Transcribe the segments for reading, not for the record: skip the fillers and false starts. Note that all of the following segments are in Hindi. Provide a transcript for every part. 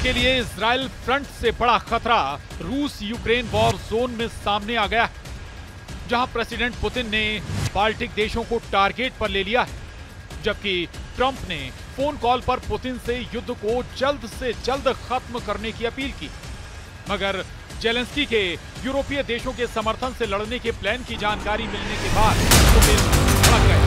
के लिए इजराइल फ्रंट से बड़ा खतरा रूस यूक्रेन वॉर जोन में सामने आ गया है, जहां प्रेसिडेंट पुतिन ने बाल्टिक देशों को टारगेट पर ले लिया है, जबकि ट्रंप ने फोन कॉल पर पुतिन से युद्ध को जल्द से जल्द खत्म करने की अपील की। मगर जेलेंस्की के यूरोपीय देशों के समर्थन से लड़ने के प्लान की जानकारी मिलने के बाद पुतिन भड़क गए।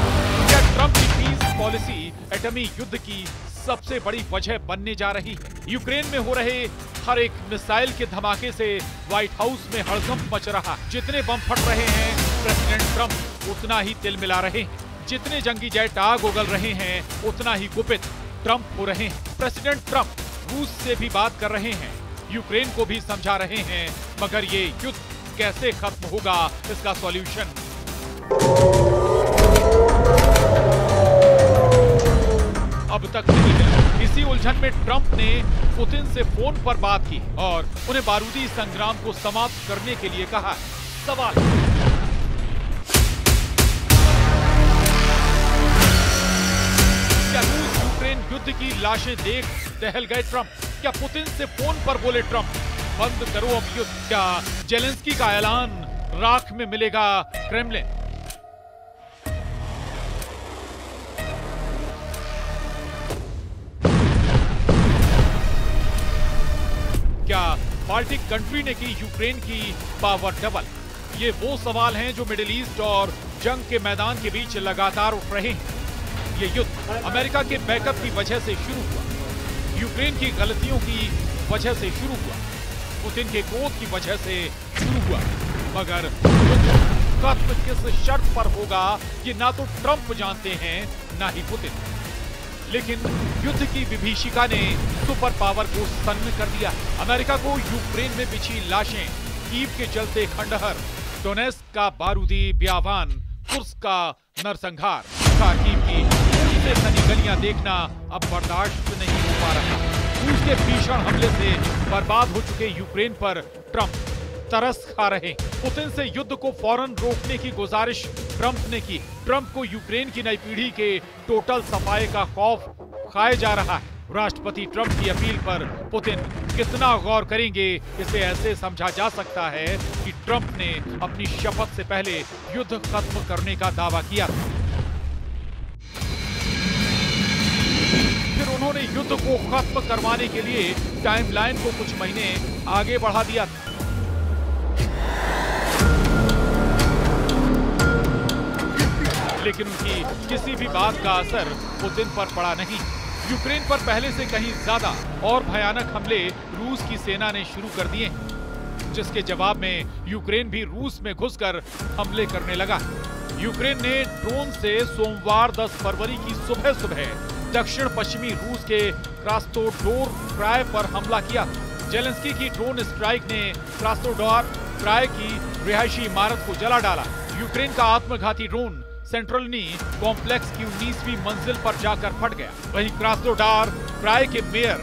क्या ट्रंप की पीस पॉलिसी एटमी युद्ध की सबसे बड़ी वजह बनने जा रही है? यूक्रेन में हो रहे हर एक मिसाइल के धमाके से व्हाइट हाउस में हड़कंप मच रहा। जितने बम फट रहे हैं प्रेसिडेंट ट्रंप उतना ही तिलमिला रहे हैं, जितने जंगी जेट आग उगल रहे हैं उतना ही गुपित ट्रंप हो रहे हैं। प्रेसिडेंट ट्रंप रूस से भी बात कर रहे हैं, यूक्रेन को भी समझा रहे हैं, मगर ये युद्ध कैसे खत्म होगा इसका सॉल्यूशन अब तक नहीं है। इसी उलझन में ट्रंप ने पुतिन से फोन पर बात की और उन्हें बारूदी संग्राम को समाप्त करने के लिए कहा। सवाल क्या रूस यूक्रेन युद्ध की लाशें देख दहल गए ट्रंप? क्या पुतिन से फोन पर बोले ट्रंप बंद करो अब युद्ध? क्या जेलेंस्की का ऐलान राख में मिलेगा क्रेमलिन? क्या बाल्टिक कंट्री ने की यूक्रेन की पावर डबल? ये वो सवाल हैं जो मिडिल ईस्ट और जंग के मैदान के बीच लगातार उठ रहे हैं। ये युद्ध अमेरिका के बैकअप की वजह से शुरू हुआ, यूक्रेन की गलतियों की वजह से शुरू हुआ, पुतिन के क्रोध की वजह से शुरू हुआ, मगर खत्म किस शर्त पर होगा ये ना तो ट्रंप जानते हैं ना ही पुतिन। लेकिन युद्ध की विभीषिका ने सुपर पावर को सन्न कर दिया। अमेरिका को यूक्रेन में बिछी लाशें, कीव के चलते खंडहर, डोनेस्क का बारूदी ब्यावान, कुर्स्क का नरसंहार, खार्किव की से सनी गलियां देखना अब बर्दाश्त नहीं हो पा रहा। रूस के भीषण हमले से बर्बाद हो चुके यूक्रेन पर ट्रंप तरस खा रहे। पुतिन से युद्ध को फौरन रोकने की गुजारिश ट्रंप ने की। ट्रंप को यूक्रेन की नई पीढ़ी के टोटल सफाए का खौफ खाए जा रहा है। राष्ट्रपति ट्रंप की अपील पर पुतिन कितना गौर करेंगे, इसे ऐसे समझा जा सकता है कि ट्रंप ने अपनी शपथ से पहले युद्ध खत्म करने का दावा किया था। फिर उन्होंने युद्ध को खत्म करवाने के लिए टाइमलाइन को कुछ महीने आगे बढ़ा दिया था। लेकिन उनकी किसी भी बात का असर पुतिन पर पड़ा नहीं। यूक्रेन पर पहले से कहीं ज्यादा और भयानक हमले रूस की सेना ने शुरू कर दिए, जिसके जवाब में यूक्रेन भी रूस में घुसकर हमले करने लगा। यूक्रेन ने ड्रोन से सोमवार 10 फरवरी की सुबह सुबह दक्षिण पश्चिमी रूस के क्रास्नोदार क्राय पर हमला किया। जेलेंस्की की ड्रोन स्ट्राइक ने क्रास्नोदार क्राय की रिहायशी इमारत को जला डाला। यूक्रेन का आत्मघाती ड्रोन सेंट्रलनी कॉम्प्लेक्स की 19वीं मंजिल पर जाकर फट गया। वहीं क्रास्नोदार क्राय के मेयर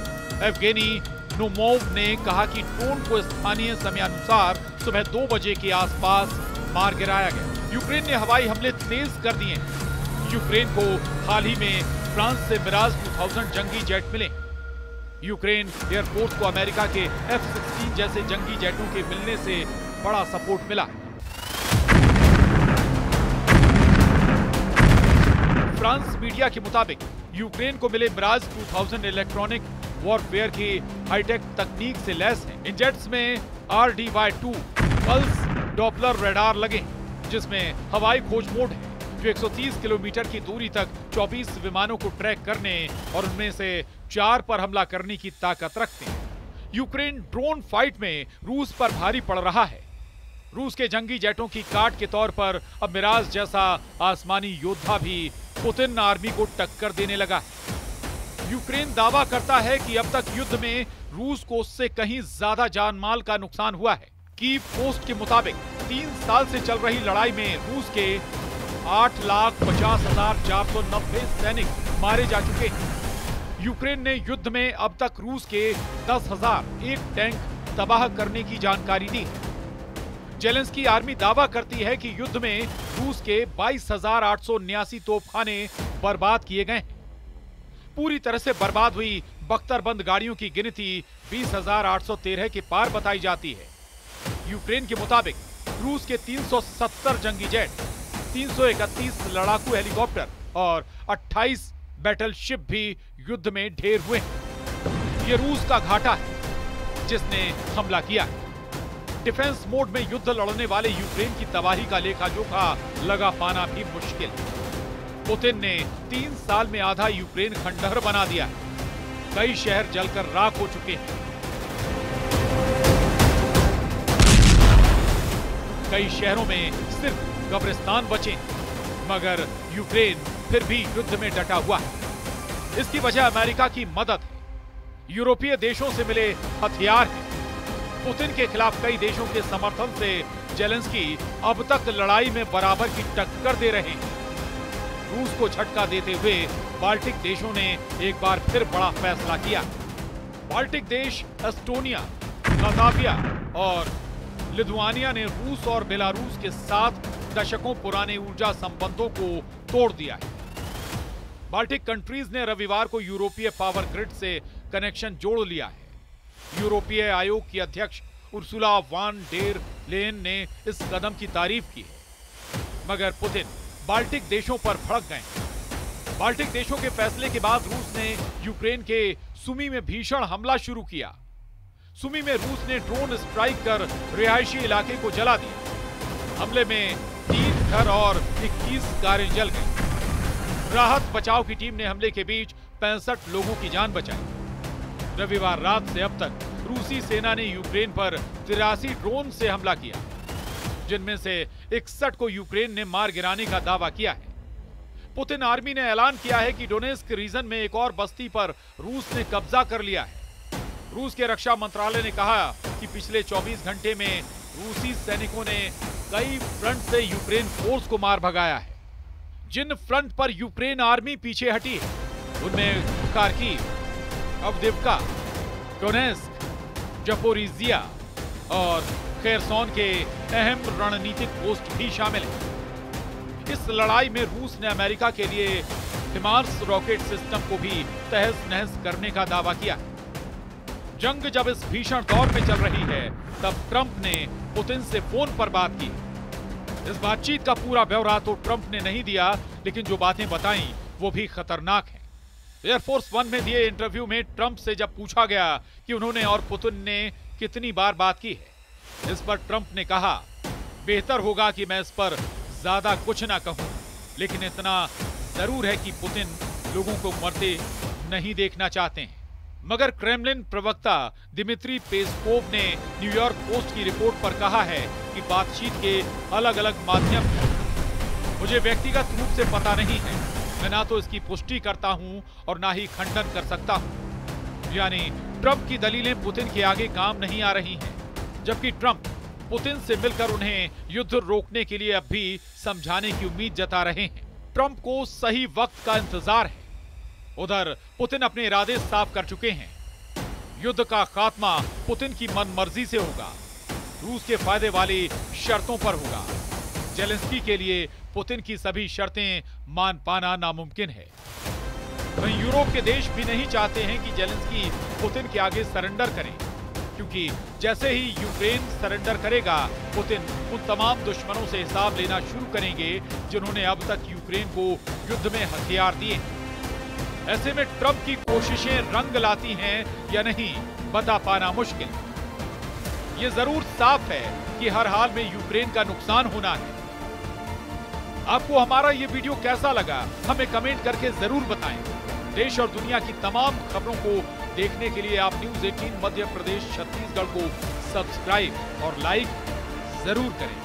एवगेनी नोमोव ने कहा कि ड्रोन को स्थानीय समयानुसार सुबह 2 बजे के आसपास मार गिराया गया। यूक्रेन ने हवाई हमले तेज कर दिए। यूक्रेन को हाल ही में फ्रांस से मिराज 2000 जंगी जेट मिले। यूक्रेन एयरफोर्स को अमेरिका के F-16 जैसे जंगी जेटों के मिलने से बड़ा सपोर्ट मिला। फ्रांस मीडिया के मुताबिक यूक्रेन को मिले मिराज 2000 इलेक्ट्रॉनिक वॉरफेयर की हाईटेक तकनीक से लैस है। इन जेट्स में RDY-2 पल्स डॉपलर रडार लगे, जिसमें हवाई खोज मोड है, जो 130 किलोमीटर की दूरी तक 24 विमानों को ट्रैक करने और उनमें से 4 पर हमला करने की ताकत रखते हैं। यूक्रेन ड्रोन फाइट में रूस पर भारी पड़ रहा है। रूस के जंगी जेटों की काट के तौर पर अब मिराज जैसा आसमानी योद्धा भी पुतिन आर्मी को टक्कर देने लगा। यूक्रेन दावा करता है कि अब तक युद्ध में रूस को उससे कहीं ज्यादा जान माल का नुकसान हुआ है। कीव पोस्ट के मुताबिक 3 साल से चल रही लड़ाई में रूस के 8,50,490 सैनिक मारे जा चुके हैं। यूक्रेन ने युद्ध में अब तक रूस के 10,001 टैंक तबाह करने की जानकारी दी। जेलेंस्की आर्मी दावा करती है कि युद्ध में रूस के 22,879 तोपखाने बर्बाद किए गए। पूरी तरह से बर्बाद हुई बख्तरबंद गाड़ियों की गिनती 20,813 के पार बताई जाती है। यूक्रेन के मुताबिक रूस के 370 जंगी जेट, 331 लड़ाकू हेलीकॉप्टर और 28 बैटलशिप भी युद्ध में ढेर हुए हैं। ये रूस का घाटा है जिसने हमला किया है। डिफेंस मोड में युद्ध लड़ने वाले यूक्रेन की तबाही का लेखा जोखा लगा पाना भी मुश्किल। पुतिन ने 3 साल में आधा यूक्रेन खंडहर बना दिया है। कई शहर जलकर राख हो चुके हैं। कई शहरों में सिर्फ कब्रिस्तान बचे हैं। मगर यूक्रेन फिर भी युद्ध में डटा हुआ है। इसकी वजह अमेरिका की मदद है, यूरोपीय देशों से मिले हथियार हैं। पुतिन के खिलाफ कई देशों के समर्थन से जेलेंस्की अब तक लड़ाई में बराबर की टक्कर दे रहे हैं। रूस को झटका देते हुए बाल्टिक देशों ने एक बार फिर बड़ा फैसला किया। बाल्टिक देश एस्टोनिया, लातविया और लिथुआनिया ने रूस और बेलारूस के साथ दशकों पुराने ऊर्जा संबंधों को तोड़ दिया है। बाल्टिक कंट्रीज ने रविवार को यूरोपीय पावर ग्रिड से कनेक्शन जोड़ लिया है। यूरोपीय आयोग की अध्यक्ष उर्सुला वान डेर लेन ने इस कदम की तारीफ की है। मगर पुतिन बाल्टिक देशों पर भड़क गए। बाल्टिक देशों के फैसले के बाद रूस ने यूक्रेन के सुमी में भीषण हमला शुरू किया। सुमी में रूस ने ड्रोन स्ट्राइक कर रिहायशी इलाके को जला दिया। हमले में 3 घर और 21 कारें जल गईं। राहत बचाव की टीम ने हमले के बीच 65 लोगों की जान बचाई। रविवार रात से अब तक रूसी सेना ने यूक्रेन पर 83 ड्रोन से हमला किया, जिनमें से 61 को यूक्रेन ने मार गिराने का दावा किया है। पुतिन आर्मी ने ऐलान किया है कि डोनेस्क रीजन में एक और बस्ती पर रूस ने कब्जा कर लिया है। रूस के रक्षा मंत्रालय ने कहा कि पिछले 24 घंटे में रूसी सैनिकों ने कई फ्रंट से यूक्रेन फोर्स को मार भगाया है। जिन फ्रंट पर यूक्रेन आर्मी पीछे हटी है उनमें खार्किव, अवदिव्का, डोनेस्क, जपोरिजिया और खेरसोन के अहम रणनीतिक पोस्ट भी शामिल हैं। इस लड़ाई में रूस ने अमेरिका के लिए हिमार्स रॉकेट सिस्टम को भी तहस नहस करने का दावा किया है। जंग जब इस भीषण दौर में चल रही है तब ट्रंप ने पुतिन से फोन पर बात की। इस बातचीत का पूरा ब्यौरा तो ट्रंप ने नहीं दिया, लेकिन जो बातें बताई वो भी खतरनाक हैं। एयरफोर्स 1 में दिए इंटरव्यू में ट्रंप से जब पूछा गया कि उन्होंने और पुतिन ने कितनी बार बात की है, इस पर ट्रंप ने कहा, बेहतर होगा कि मैं इस पर ज्यादा कुछ ना कहूं, लेकिन इतना जरूर है कि पुतिन लोगों को मरते नहीं देखना चाहते हैं। मगर क्रेमलिन प्रवक्ता दिमित्री पेस्कोव ने न्यूयॉर्क पोस्ट की रिपोर्ट पर कहा है कि बातचीत के अलग अलग माध्यम हैं। मुझे व्यक्तिगत रूप से पता नहीं है, मैं ना तो इसकी पुष्टि करता हूं और ना ही खंडन कर सकता हूं। यानी ट्रंप की दलीलें पुतिन के आगे काम नहीं आ रही हैं, जबकि ट्रंप पुतिन से मिलकर उन्हें युद्ध रोकने के लिए अब भी समझाने की उम्मीद जता रहे हैं। ट्रंप को सही वक्त का इंतजार है। उधर पुतिन अपने इरादे साफ कर चुके हैं। युद्ध का खात्मा पुतिन की मनमर्जी से होगा, रूस के फायदे वाली शर्तों पर होगा। जेलेंस्की के लिए पुतिन की सभी शर्तें मान पाना नामुमकिन है। वहीं यूरोप के देश भी नहीं चाहते हैं कि जेलेंस्की पुतिन के आगे सरेंडर करें, क्योंकि जैसे ही यूक्रेन सरेंडर करेगा, पुतिन उन तमाम दुश्मनों से हिसाब लेना शुरू करेंगे जिन्होंने अब तक यूक्रेन को युद्ध में हथियार दिए हैं। ऐसे में ट्रंप की कोशिशें रंग लाती हैं या नहीं, बता पाना मुश्किल। ये जरूर साफ है कि हर हाल में यूक्रेन का नुकसान होना है। आपको हमारा ये वीडियो कैसा लगा, हमें कमेंट करके जरूर बताएं। देश और दुनिया की तमाम खबरों को देखने के लिए आप न्यूज़ 18 मध्य प्रदेश छत्तीसगढ़ को सब्सक्राइब और लाइक जरूर करें।